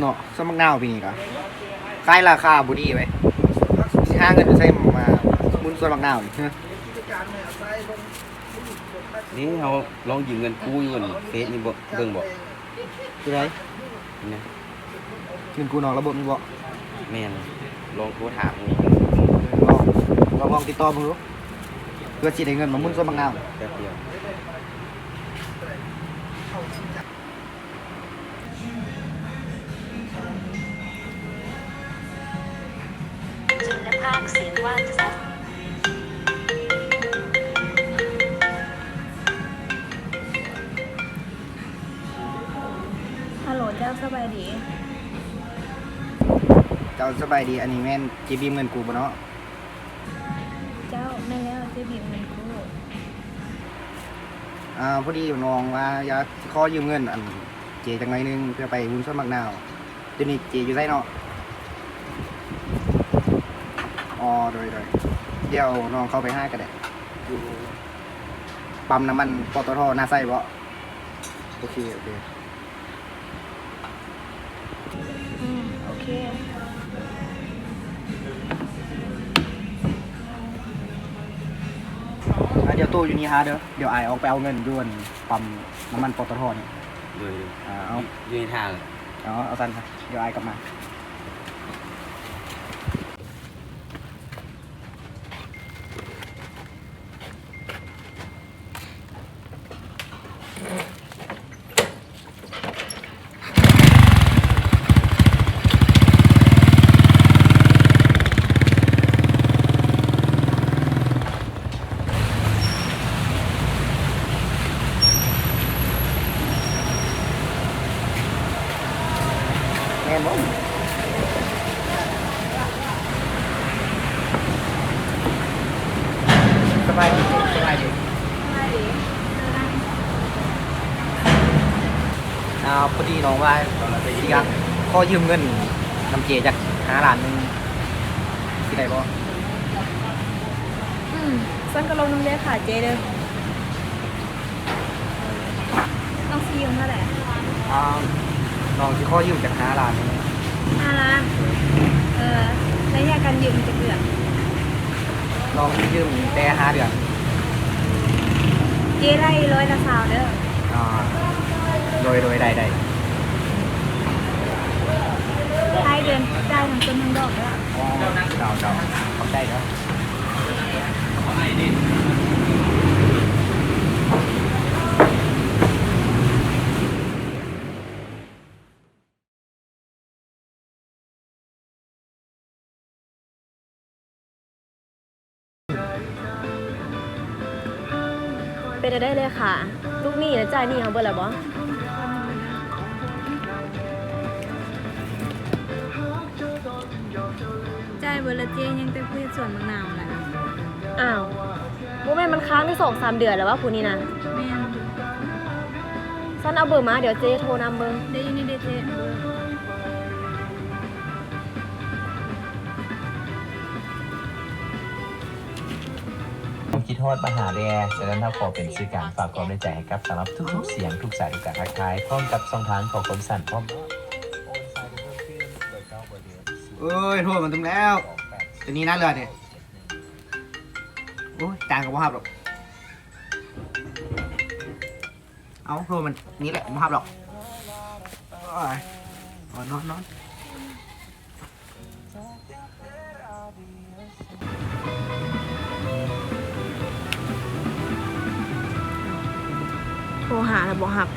เนาะสมักนาวปีนี้ก็ขายราคาบุดีไว้สิหาเงินไปใช้มาบุญส่วนมักนาวนี่นี่เขาลองยืมเงินกู้อยู่นี่เฟซนี่บ่เบิ่งบ่ คือไร นี่ เงินกูนอกระบบนี่บ่ แม่นลองโทรถามนี่ ลองติดต่อมึงดูเพื่อสิได้เงินมาบุญส่วนมักนาวแป๊บเดียว คุณภาพเสียงว่างชัดฮัลโหลเจ้าสบายดี เจ้าสบายดีอันนี้แม่นจีบีเงินกูบ่เนาะ เจ้าไม่แล้วจะบีบเงินกู้ พอดีน้องว่าอยากขอยืมเงินอันเจจังไงนึงเพื่อไปบุญส่วนมักนาวเดี๋ยวนี้เจอยู่ไสเนาะอ๋อโดยเดี๋ยวน้องเข้าไปห้าก็ได้อยู่ปั๊มน้ำมันปตทหน้าไส้บ่โอเคโอเคเดี๋ยวตู้อยู่นี่ฮะเดี๋ยวไอออกไปเอาเงินด่วนปั๊มน้ำมันปตทนี่ เลย เอา อยู่ในทางเลย เอาสั้นครับเดี๋ยวไอกลับมาแม่นบ่สบายดีพอดีน้องว่าอยากขอยืมเงินนำเจจาก5 ล้านนึงสิได้บ่ สั้นก็ลงน้ำเลี้ยขาเจเด้อต้องซีมเท่าไหร่น้องสิขอยืมจาก5 ล้านนึง 5 ล้านระยะการยืมจะเกือบ น้องยืมแต่5 เดือน เจไล่100 ละสาวเด้อ โดยได้ท้ายเดือนได้ทั้งต้นทั้งดอกแล้ว เจ้าขอบใจเนาะเป็นได้เลยค่ะ ลูกหนี้และจ่ายหนี้เขาเบิดแล้วบ่จ่ายเบิดละเจยังแต่คุยส่วนมะนาวแหละอ้าวบ่แม่นมันค้างได้2-3 เดือนแล้ววะผู้นี้นะแม่นซั่นเอาเบอร์มาเดี๋ยวเจโทรนำเบิ่งได้ยินนี่เด้เจเบอร์ผมคิดฮอดมาหาแร่ฉะนั้นถ้าขอเป็นสื่อกลางฝากความในใจให้กับสำหรับทุกๆเสียงทุกสายทุกการทักทายพร้อมกับช่องทางของคมสันพร้อม เอ้ยโทษมันถึงแล้วตัวนี้น่าเลือดเนี่ยโอ้ยจางกับว่าหับหรอกเอาโทษมันนี่แหละว่าหับหรอกนอน โทรหาแล้วบ่รับ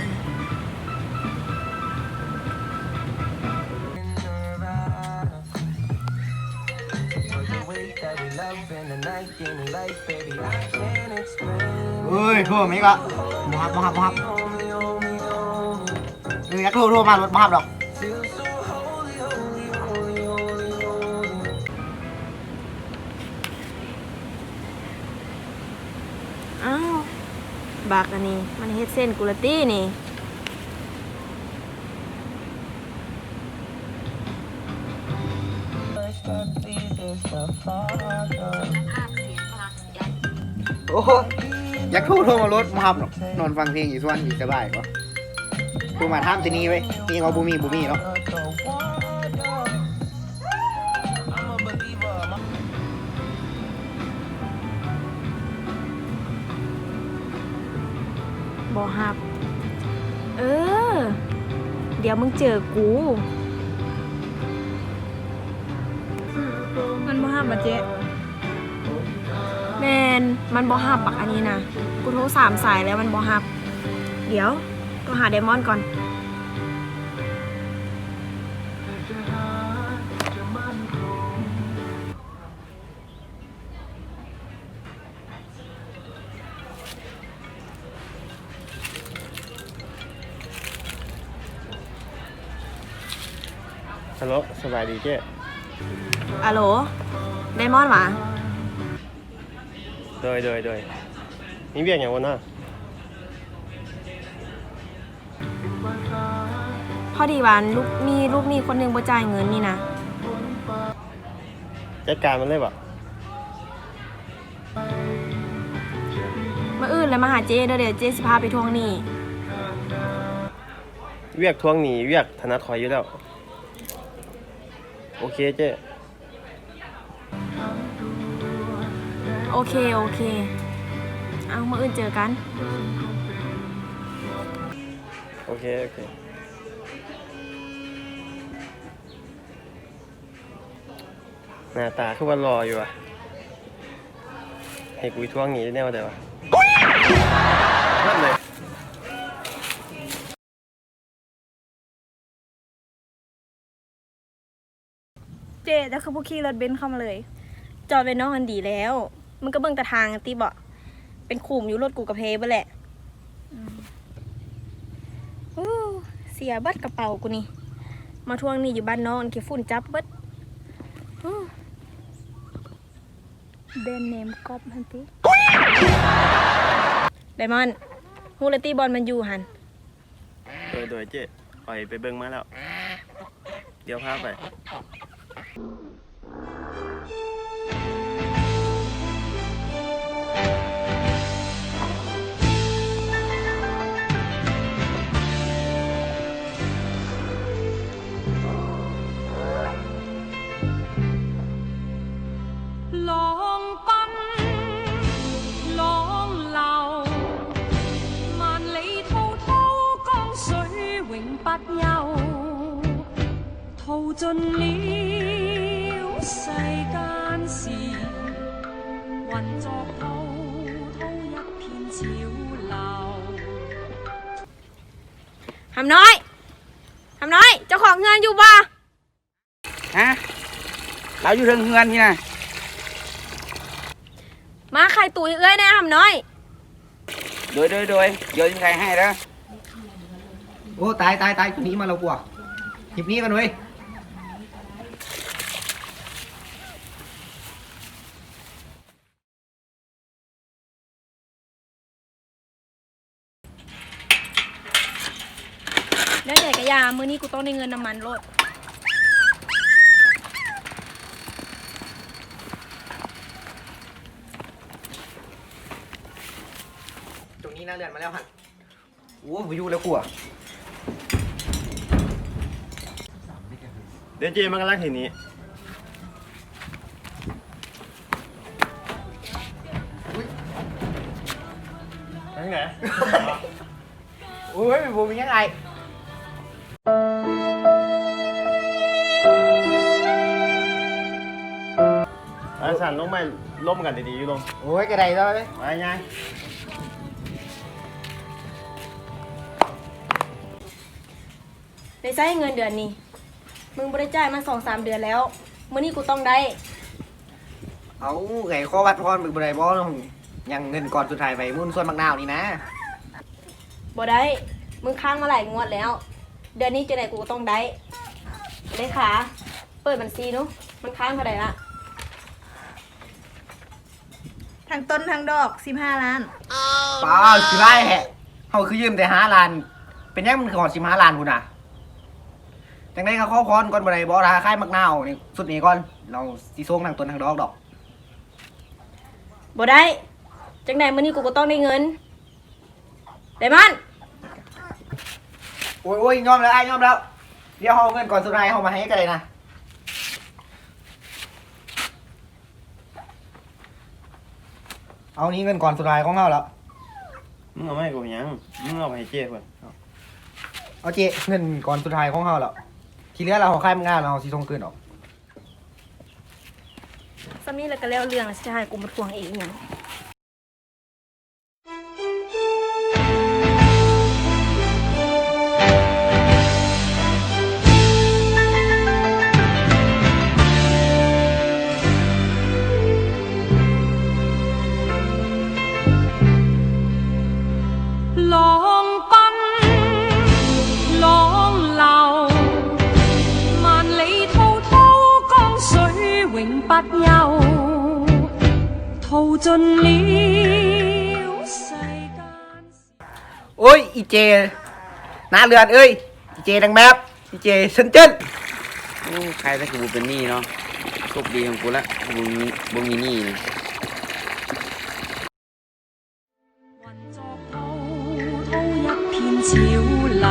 เอ้ยโทษมั้ยก็บ่หับอยากโทรมารถบ่หับหรอก อ้าวบักอันนี้มันเฮ็ดเส้นกุลตี้นี่ โอ้อยากโทรมารถมาครับนอนฟังเพลงอยู่ส่วนอยู่สบายกว่า กูมาทำที่นี่ไว้นี่เขาบูมีเนาะบ่ฮับเดี๋ยวมึงเจอกูมันบ่ฮับมาเจ๊แมนมันบ่ฮับปักอันนี้นะกูโทร3 สายแล้วมันบ่ฮับเดี๋ยวก็หาไดมอนด์ก่อนฮัลโหลสบายดีเจ๊ อะโหลไดมอนด์หวะ โดยมีเบียกอย่างวันน่ะ พอดีวันลูกหนี้คนหนึงบ่จ่ายเงินนี่นะ จัดการมันเลยบ่ มื้ออื่นแล้วมาหาเจ๊เด้อเดี๋ยวเจ๊สิพาไปทวงหนี้ เวียกทวงหนีเวียกถนัดคอยอยู่แล้ว โอเคเจ๊ โอเคเอามื้ออื่นเจอกัน โอเคหน้าตาคือว่ารออยู่อ่ะให้กูทวงหนีได้แน่ว่าแต่ว่านั่นเลย เจ๊แล้วคือผู้ขี่รถเบนซ์เข้ามาเลย จอดไว้น้องอันดีแล้ว มันก็เบิ่งแต่ทางตีบ่เป็นขุมอยู่รถกูกับเพเบ่แหละอู้เสียเบัดกระเป๋ากูนี่ มาทวงหนี่อยู่บ้านน้องอันขี้ฝุ่นจับเบิดแบรนด์เนมก๊อปฮันติไดมอนด์ฮูลตีบอลมันอยู่หัน โดยเจ๊ปล่อยไปเบิ่งมาแล้ว เดี๋ยวพาไป 浪奔，浪流，萬里滔滔江水永不休，淘盡了世間事，混作滔滔一片潮流。หำน้อย เจ้าของเงินอยู่บ่ ฮะเราอยู่เทิงเฮือนพี่นะ มาไข่ตุ๋ยเอ้ยแน่หำน้อย โดยเดี๋ยวจะใครให้แล้ว โอ้ตายตัวนี้มาแล้วกูหยิบนี้กันเว้ยแล้วใหญ่กะยามื้อนี้กูต้องได้เงินน้ำมันรถ ตรงนี้น่าเลื่อนมาแล้วฮะโอ้ยอยู่แล้วกูเดี๋ยวเจ๊มันกำลังเห็นนี้ยังไง โอ้ยบูมียังไง อาสันลงมาล้มกันดีๆอยู่ลง โอ้ยกระไดแล้วเลย ไปไง ได้ใช้เงินเดือนนี้ มึงบ่ได้จ่ายมา2-3 เดือนแล้ว มื้อนี้กูต้องได้ เอาไงข้อวัดพรบึกบไดบอลยังเงินก่อนสุดท้ายไปมุ่นส่วนมักนาวนี่นะ บ่ได้ มึงค้างมาหลายงวดแล้ว เดือนนี้จะไหนกูก็ต้องได้เลขาเปิดบัญชีเนาะมันค้างเท่าไหร่ละ ทั้งต้นทั้งดอก15 ล้าน เปล่าสิไล่แฮะเขาคือยืมแต่5 ล้าน เป็นยังมันขอ15 ล้านกูนะจังได้ก็ข้อพรก่อนบไดบอราค่ายมักนาวนี่สุดนี้ก่อนเราสิส่งทางต้นทางดอกดอก บ่ได้ จังไหนมื้อนี้กูก็ต้องได้เงินไดมอนด์ โอ้ยยอมแล้วไอ้ยอมแล้วเดี๋ยวเอาเงินก่อนสุดท้ายเอามาให้กันเลยนะเอานี้เงินก่อนสุดท้ายของเราแล้ว มึงเอาไม่ให้กูยังมึงเอาไปให้เจ้เพิ่น เอาเจเงินก่อนสุดท้ายของเราแล้วที่เหลือเราค่ายมันงานเราสิส่งคืนออก ซัมมี่แล้วก็แล้วเรื่องแล้วสิให้กูมาทวงเองหยัง 浪奔，浪流，萬里滔滔江水永不休，淘盡了世間。 โอ้ยอีเจน้าเลือดเอ้ยอีเจดังแบบอีเจเซนเจิ้น โอ้ใครถ้ากูเป็นหนี้เนาะโชคดีของกูละกูบ่มีหนี้นี่ 雲作滔滔一片潮流。